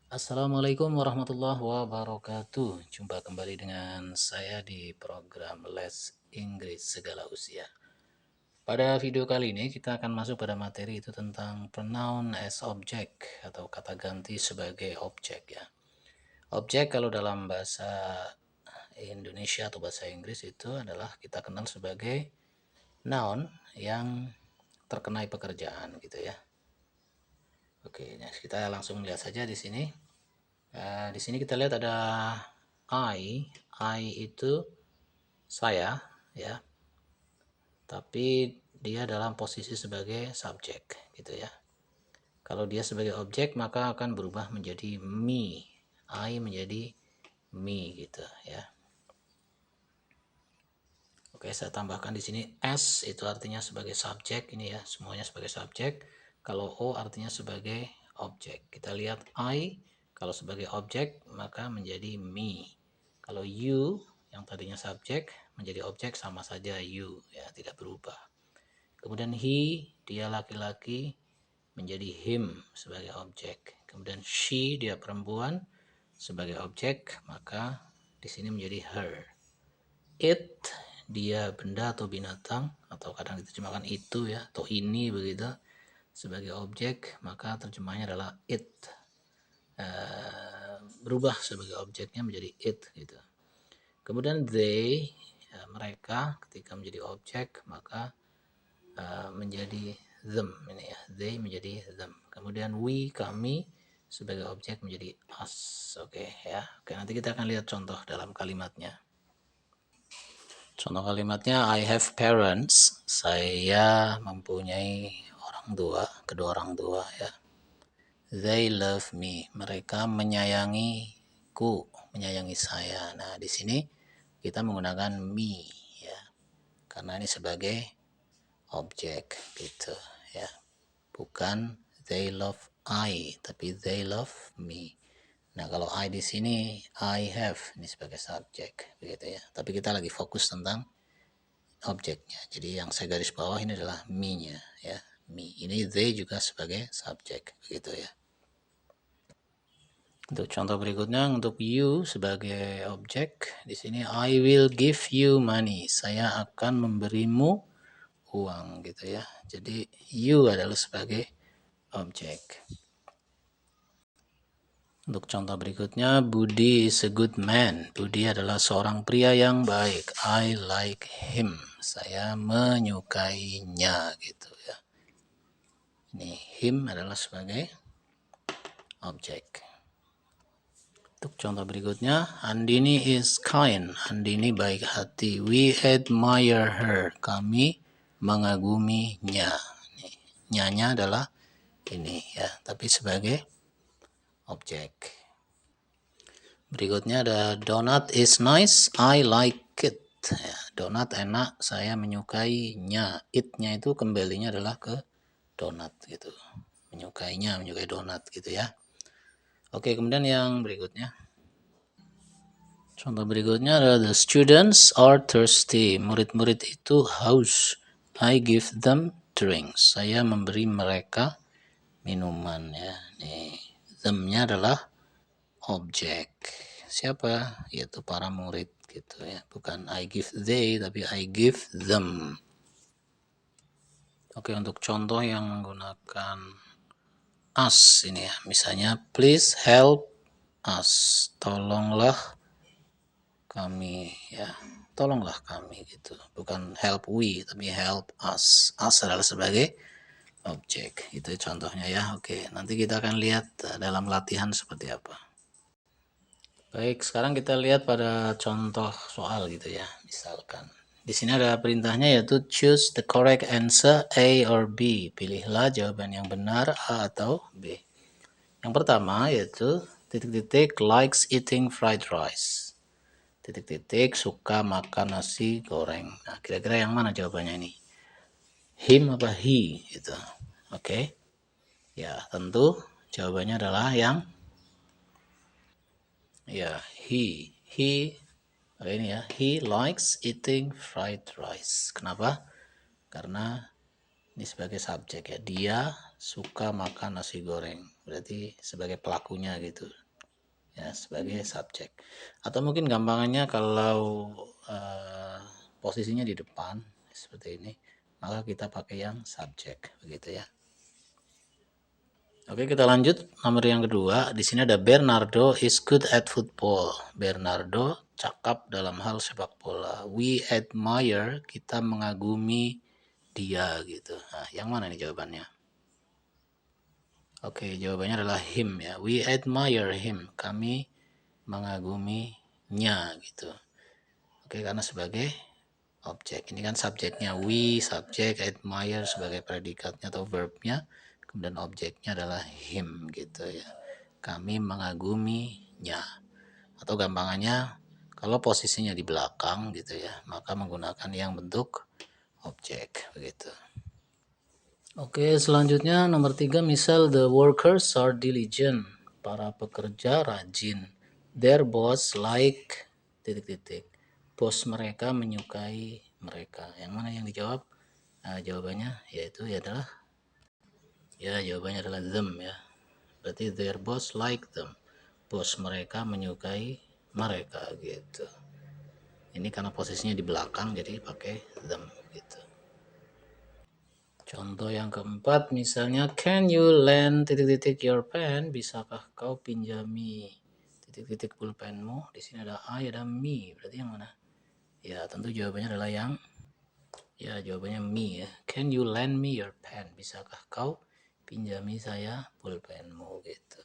Assalamualaikum warahmatullahi wabarakatuh. Jumpa kembali dengan saya di program Les Inggris Segala Usia. Pada video kali ini kita akan masuk pada materi itu tentang pronoun as object atau kata ganti sebagai objek ya. Objek kalau dalam bahasa Indonesia atau bahasa Inggris itu adalah kita kenal sebagai noun yang terkenai pekerjaan gitu ya. Oke, nah kita langsung lihat saja di sini. Di sini kita lihat ada I itu saya ya, tapi dia dalam posisi sebagai subjek gitu ya. Kalau dia sebagai objek maka akan berubah menjadi me. I menjadi me gitu ya. Oke, saya tambahkan di sini S itu artinya sebagai subjek ini ya, semuanya sebagai subjek. Kalau O artinya sebagai objek. Kita lihat I kalau sebagai objek maka menjadi me. Kalau you yang tadinya subjek menjadi objek sama saja you ya, tidak berubah. Kemudian he dia laki-laki menjadi him sebagai objek. Kemudian she dia perempuan sebagai objek maka di sini menjadi her. It dia benda atau binatang atau kadang diterjemahkan itu ya atau ini begitu sebagai objek maka terjemahnya adalah it. Berubah sebagai objeknya menjadi it gitu. Kemudian they mereka ketika menjadi objek maka menjadi them ini ya, they menjadi them. Kemudian we kami sebagai objek menjadi us. Oke ya. Oke, nanti kita akan lihat contoh dalam kalimatnya. Contoh kalimatnya I have parents. Saya mempunyai orang tua, kedua orang tua ya. They love me. Mereka menyayangiku, menyayangi saya. Nah, di sini kita menggunakan me ya. Karena ini sebagai objek gitu ya. Bukan they love I, tapi they love me. Nah, kalau I di sini I have ini sebagai subjek begitu ya. Tapi kita lagi fokus tentang objeknya. Jadi yang saya garis bawah ini adalah me-nya ya. Me. Ini they juga sebagai subjek begitu ya. Untuk contoh berikutnya untuk you sebagai objek di sini I will give you money. Saya akan memberimu uang gitu ya. Jadi you adalah sebagai objek. Untuk contoh berikutnya Budi is a good man. Budi adalah seorang pria yang baik. I like him. Saya menyukainya gitu ya. Ini him adalah sebagai objek. Untuk contoh berikutnya, Andini is kind. Andini baik hati. We admire her. Kami mengaguminya. Nyanya adalah ini ya, tapi sebagai objek. Berikutnya ada donut is nice. I like it. Ya, donat enak. Saya menyukainya. It-nya itu kembalinya adalah ke donat gitu. Menyukainya, menyukai donat gitu ya. Oke, kemudian yang berikutnya. Contoh berikutnya adalah the students are thirsty. Murid-murid itu haus. I give them drinks. Saya memberi mereka minuman ya. Nih, them-nya adalah objek. Siapa? Yaitu para murid gitu ya. Bukan I give they tapi I give them. Oke, untuk contoh yang menggunakan us ini ya. Misalnya please help us. Tolonglah kami ya, tolonglah kami gitu, bukan help we tapi help us. Us adalah sebagai objek, itu contohnya ya. Oke, nanti kita akan lihat dalam latihan seperti apa. Baik, sekarang kita lihat pada contoh soal gitu ya. Misalkan di sini ada perintahnya yaitu choose the correct answer A or B. Pilihlah jawaban yang benar A atau B. Yang pertama yaitu titik-titik likes eating fried rice. Titik-titik suka makan nasi goreng. Nah, kira-kira yang mana jawabannya ini? Him apa he? Gitu. Oke. Ya, tentu jawabannya adalah yang ya, he. He ini ya, he likes eating fried rice. Kenapa? Karena ini sebagai subjek ya. Dia suka makan nasi goreng, berarti sebagai pelakunya gitu ya, sebagai subjek. Atau mungkin gampangannya kalau posisinya di depan seperti ini, maka kita pakai yang subjek begitu ya. Oke, kita lanjut nomor yang kedua. Di sini ada Bernardo is good at football. Bernardo cakap dalam hal sepak bola. We admire, kita mengagumi dia gitu. Nah, yang mana nih jawabannya? Oke, jawabannya adalah him ya. We admire him. Kami mengaguminya gitu. Oke, karena sebagai objek. Ini kan subjeknya we, subjek, admire sebagai predikatnya atau verbnya. Kemudian objeknya adalah him gitu ya. Kami mengaguminya. Atau gampangannya kalau posisinya di belakang gitu ya, maka menggunakan yang bentuk objek begitu. Oke, selanjutnya nomor 3, misal the workers are diligent. Para pekerja rajin. Their boss like titik-titik. Bos mereka menyukai mereka. Yang mana yang dijawab? Nah, jawabannya yaitu adalah jawabannya adalah them ya. Berarti their boss like them. Bos mereka menyukai mereka gitu. Ini karena posisinya di belakang jadi pakai them gitu. Contoh yang keempat misalnya, can you lend titik-titik your pen? Bisakah kau pinjami titik-titik pulpenmu? Di sini ada I, ada me. Berarti yang mana? Ya, tentu jawabannya adalah jawabannya me ya. Can you lend me your pen? Bisakah kau pinjami saya pulpenmu gitu.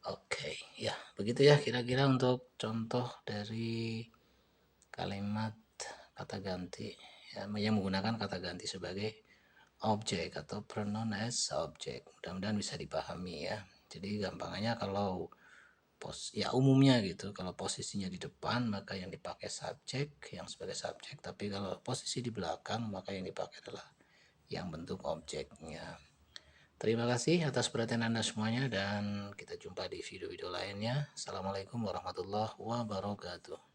Oke, ya begitu ya kira-kira untuk contoh dari kalimat kata ganti yang menggunakan kata ganti sebagai objek atau pronoun as subject. Mudah-mudahan bisa dipahami ya. Jadi gampangannya kalau umumnya gitu, kalau posisinya di depan maka yang dipakai subjek yang sebagai subjek, tapi kalau posisi di belakang maka yang dipakai adalah yang bentuk objeknya. Terima kasih atas perhatian Anda semuanya dan kita jumpa di video-video lainnya. Assalamualaikum warahmatullahi wabarakatuh.